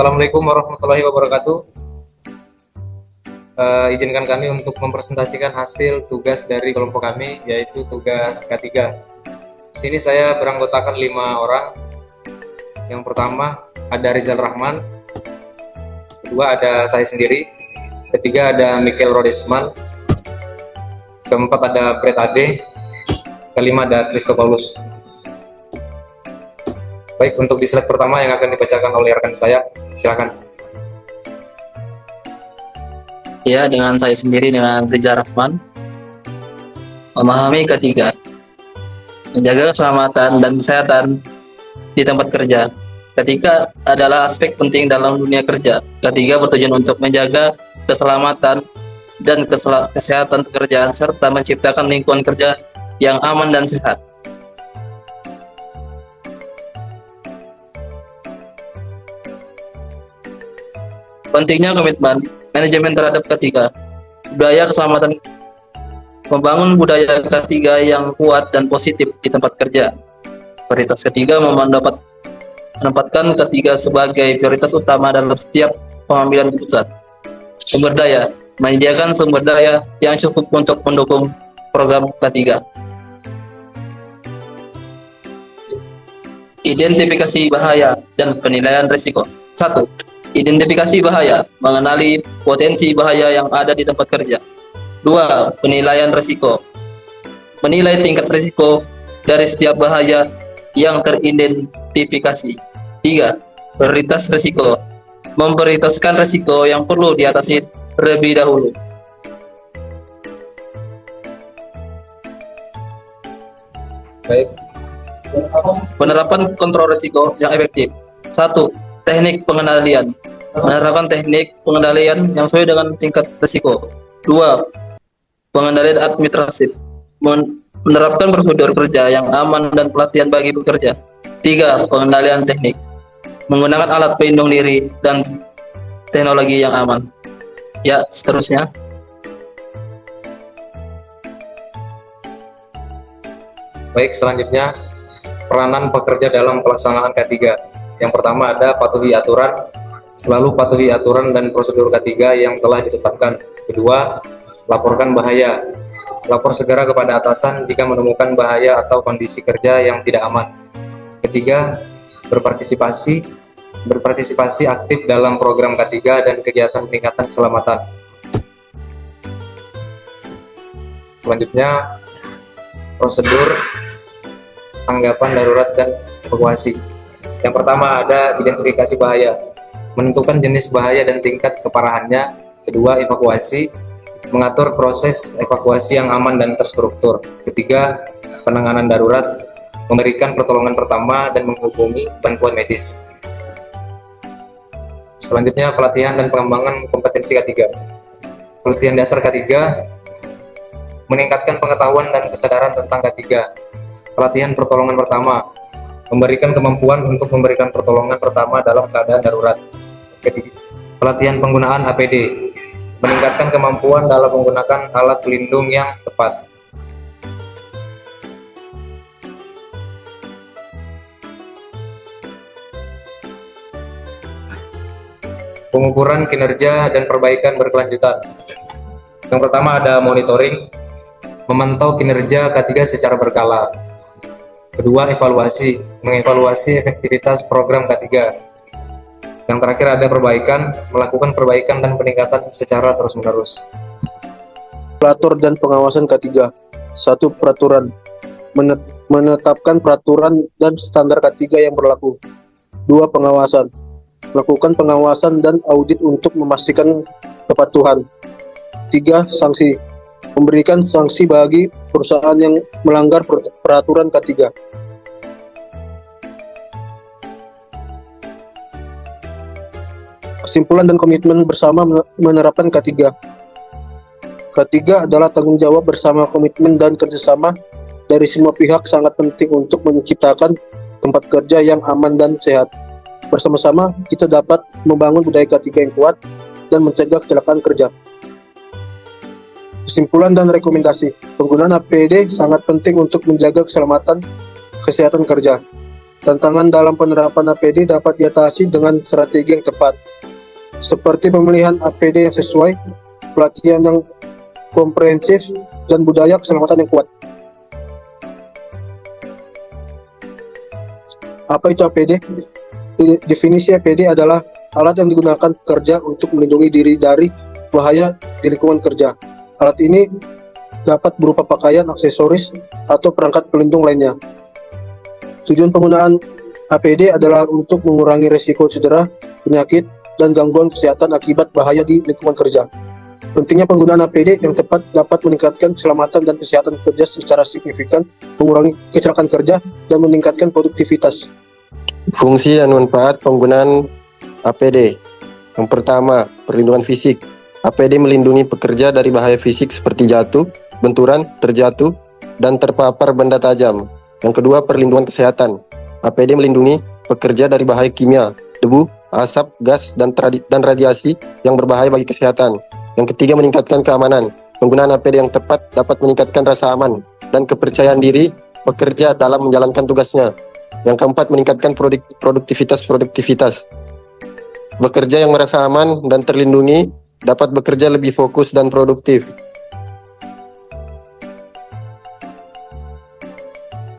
Assalamualaikum warahmatullahi wabarakatuh. Izinkan kami untuk mempresentasikan hasil tugas dari kelompok kami, yaitu tugas K3. Di sini saya beranggotakan 5 orang. Yang pertama ada Rizal Rahman, kedua ada saya sendiri, ketiga ada Michael Rodesman, keempat ada Brett Ade, kelima ada Christo Paulus. Baik, untuk di slide pertama yang akan dibacakan oleh rekan saya, silakan. Ya, dengan saya sendiri, dengan Rizal Rahman. Memahami K3, menjaga keselamatan dan kesehatan di tempat kerja. K3 adalah aspek penting dalam dunia kerja. K3 bertujuan untuk menjaga keselamatan dan kesehatan pekerjaan serta menciptakan lingkungan kerja yang aman dan sehat. Pentingnya komitmen manajemen terhadap K3. Budaya keselamatan, membangun budaya K3 yang kuat dan positif di tempat kerja. Prioritas K3 menempatkan K3 sebagai prioritas utama dalam setiap pengambilan keputusan. Sumber daya, menyediakan sumber daya yang cukup untuk mendukung program K3. Identifikasi bahaya dan penilaian risiko. 1. Identifikasi bahaya, mengenali potensi bahaya yang ada di tempat kerja. 2. Penilaian risiko, menilai tingkat risiko dari setiap bahaya yang teridentifikasi. 3. Prioritas risiko, memprioritaskan risiko yang perlu diatasi terlebih dahulu. Baik. Penerapan kontrol risiko yang efektif. 1. Teknik pengendalian, menerapkan teknik pengendalian yang sesuai dengan tingkat risiko. 2. Pengendalian administratif, menerapkan prosedur kerja yang aman dan pelatihan bagi pekerja. 3. Pengendalian teknik, menggunakan alat pelindung diri dan teknologi yang aman. Ya, seterusnya. Baik, selanjutnya peranan pekerja dalam pelaksanaan K3. Yang pertama ada patuhi aturan, selalu patuhi aturan dan prosedur K3 yang telah ditetapkan. Kedua, laporkan bahaya, lapor segera kepada atasan jika menemukan bahaya atau kondisi kerja yang tidak aman. Ketiga, berpartisipasi aktif dalam program K3 dan kegiatan peningkatan keselamatan. Selanjutnya, prosedur tanggapan darurat dan evakuasi. Yang pertama ada identifikasi bahaya, menentukan jenis bahaya dan tingkat keparahannya. Kedua, evakuasi, mengatur proses evakuasi yang aman dan terstruktur. Ketiga, penanganan darurat, memberikan pertolongan pertama dan menghubungi bantuan medis. Selanjutnya, pelatihan dan pengembangan kompetensi K3. Pelatihan dasar K3, meningkatkan pengetahuan dan kesadaran tentang K3. Pelatihan pertolongan pertama, memberikan kemampuan untuk memberikan pertolongan pertama dalam keadaan darurat. Ketiga, pelatihan penggunaan APD, meningkatkan kemampuan dalam menggunakan alat pelindung yang tepat. Pengukuran kinerja dan perbaikan berkelanjutan. Yang pertama ada monitoring, memantau kinerja K3 secara berkala. Kedua, evaluasi, mengevaluasi efektivitas program K3. Yang terakhir ada perbaikan, melakukan perbaikan dan peningkatan secara terus-menerus. Pelatur dan pengawasan K3. 1. Peraturan, menetapkan peraturan dan standar K3 yang berlaku. 2. Pengawasan, melakukan pengawasan dan audit untuk memastikan kepatuhan. 3. Sanksi, memberikan sanksi bagi perusahaan yang melanggar peraturan K3. Kesimpulan dan komitmen bersama menerapkan K3. K3 adalah tanggung jawab bersama, komitmen dan kerjasama dari semua pihak sangat penting untuk menciptakan tempat kerja yang aman dan sehat. Bersama-sama kita dapat membangun budaya K3 yang kuat dan mencegah kecelakaan kerja. Kesimpulan dan rekomendasi, penggunaan APD sangat penting untuk menjaga keselamatan kesehatan kerja. Tantangan dalam penerapan APD dapat diatasi dengan strategi yang tepat, seperti pemilihan APD yang sesuai, pelatihan yang komprehensif, dan budaya keselamatan yang kuat. Apa itu APD? Definisi APD adalah alat yang digunakan kerja untuk melindungi diri dari bahaya di lingkungan kerja. Alat ini dapat berupa pakaian, aksesoris, atau perangkat pelindung lainnya. Tujuan penggunaan APD adalah untuk mengurangi risiko cedera, penyakit, dan gangguan kesehatan akibat bahaya di lingkungan kerja. Pentingnya penggunaan APD yang tepat dapat meningkatkan keselamatan dan kesehatan kerja secara signifikan, mengurangi kecelakaan kerja, dan meningkatkan produktivitas. Fungsi dan manfaat penggunaan APD. Yang pertama, perlindungan fisik. APD melindungi pekerja dari bahaya fisik seperti jatuh, benturan, terjatuh, dan terpapar benda tajam. Yang kedua, perlindungan kesehatan. APD melindungi pekerja dari bahaya kimia, debu, asap, gas, dan radiasi yang berbahaya bagi kesehatan. Yang ketiga, meningkatkan keamanan. Penggunaan APD yang tepat dapat meningkatkan rasa aman dan kepercayaan diri pekerja dalam menjalankan tugasnya. Yang keempat, meningkatkan produktivitas. Bekerja yang merasa aman dan terlindungi dapat bekerja lebih fokus dan produktif.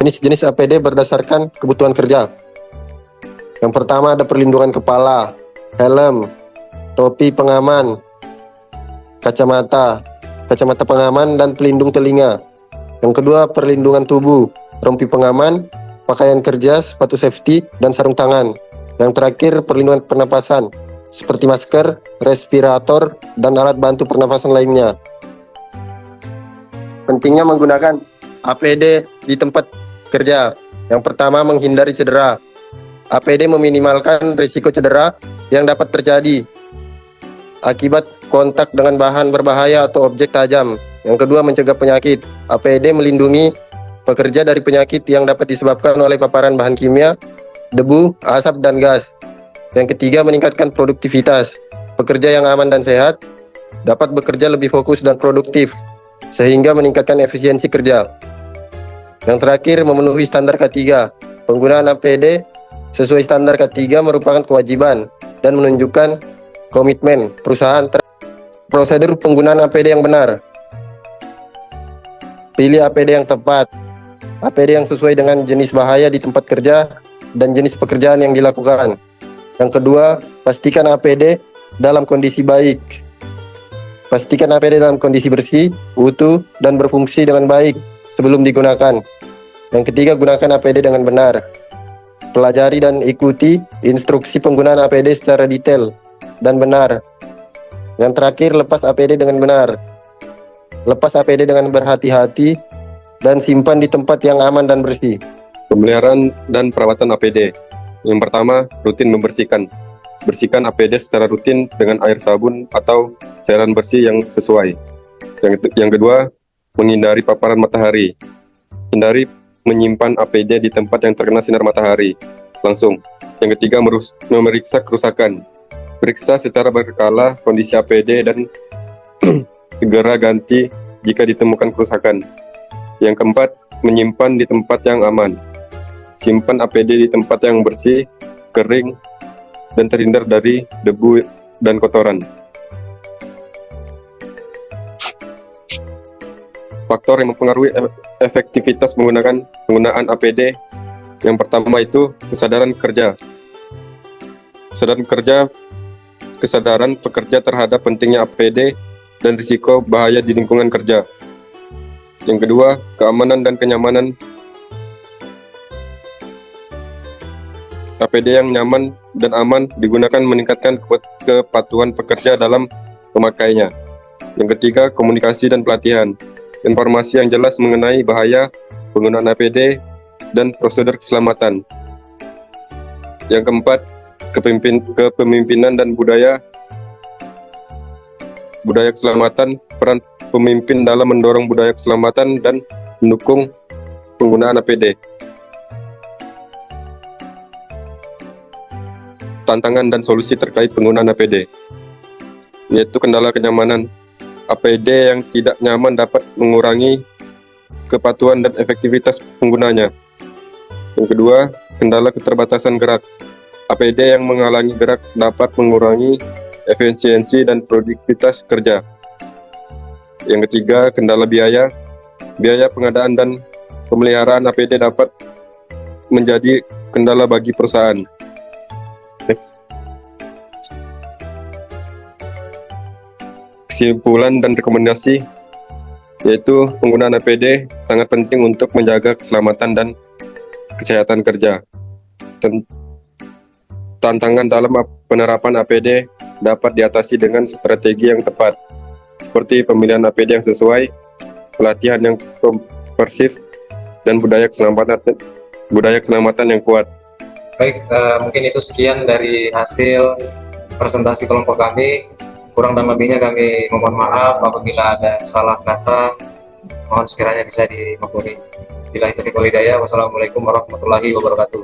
Jenis-jenis APD berdasarkan kebutuhan kerja. Yang pertama ada perlindungan kepala, helm, topi pengaman, kacamata pengaman dan pelindung telinga. Yang kedua perlindungan tubuh, rompi pengaman, pakaian kerja, sepatu safety, dan sarung tangan. Yang terakhir perlindungan pernapasan, seperti masker, respirator, dan alat bantu pernapasan lainnya. Pentingnya menggunakan APD di tempat kerja. Yang pertama, menghindari cedera. APD meminimalkan risiko cedera yang dapat terjadi akibat kontak dengan bahan berbahaya atau objek tajam. Yang kedua, mencegah penyakit. APD melindungi pekerja dari penyakit yang dapat disebabkan oleh paparan bahan kimia, debu, asap, dan gas. Yang ketiga, meningkatkan produktivitas. Pekerja yang aman dan sehat dapat bekerja lebih fokus dan produktif, sehingga meningkatkan efisiensi kerja. Yang terakhir, memenuhi standar K3. Penggunaan APD sesuai standar K3 merupakan kewajiban dan menunjukkan komitmen perusahaan. Prosedur penggunaan APD yang benar. Pilih APD yang tepat. APD yang sesuai dengan jenis bahaya di tempat kerja dan jenis pekerjaan yang dilakukan. Yang kedua, pastikan APD dalam kondisi baik. Pastikan APD dalam kondisi bersih, utuh, dan berfungsi dengan baik sebelum digunakan. Yang ketiga, gunakan APD dengan benar. Pelajari dan ikuti instruksi penggunaan APD secara detail dan benar. Yang terakhir, lepas APD dengan benar. Lepas APD dengan berhati-hati dan simpan di tempat yang aman dan bersih. Pemeliharaan dan perawatan APD. Yang pertama, rutin membersihkan. Bersihkan APD secara rutin dengan air sabun atau cairan bersih yang sesuai. Yang kedua, menghindari paparan matahari. Hindari menyimpan APD di tempat yang terkena sinar matahari langsung. Yang ketiga, memeriksa kerusakan. Periksa secara berkala kondisi APD dan segera ganti jika ditemukan kerusakan. Yang keempat, menyimpan di tempat yang aman. Simpan APD di tempat yang bersih, kering, dan terhindar dari debu dan kotoran. Faktor yang mempengaruhi efektivitas penggunaan APD. Yang pertama itu kesadaran kerja. Kesadaran pekerja terhadap pentingnya APD dan risiko bahaya di lingkungan kerja. Yang kedua, keamanan dan kenyamanan. APD yang nyaman dan aman digunakan meningkatkan kepatuhan pekerja dalam memakainya. Yang ketiga, komunikasi dan pelatihan. Informasi yang jelas mengenai bahaya penggunaan APD dan prosedur keselamatan. Yang keempat, kepemimpinan dan budaya keselamatan. Peran pemimpin dalam mendorong budaya keselamatan dan mendukung penggunaan APD. Tantangan dan solusi terkait penggunaan APD, yaitu kendala kenyamanan. APD yang tidak nyaman dapat mengurangi kepatuhan dan efektivitas penggunanya. Yang kedua, kendala keterbatasan gerak. APD yang menghalangi gerak dapat mengurangi efisiensi dan produktivitas kerja. Yang ketiga, kendala biaya. Biaya pengadaan dan pemeliharaan APD dapat menjadi kendala bagi perusahaan. Next. Kesimpulan dan rekomendasi yaitu penggunaan APD sangat penting untuk menjaga keselamatan dan kesehatan kerja. Tantangan dalam penerapan APD dapat diatasi dengan strategi yang tepat, seperti pemilihan APD yang sesuai, pelatihan yang komprehensif, dan budaya keselamatan yang kuat. Baik, mungkin itu sekian dari hasil presentasi kelompok kami. Kurang dan lebihnya kami mohon maaf apabila ada salah kata. Mohon sekiranya bisa dimaklumi. Billahi taufiq wal hidayah. Wassalamualaikum warahmatullahi wabarakatuh.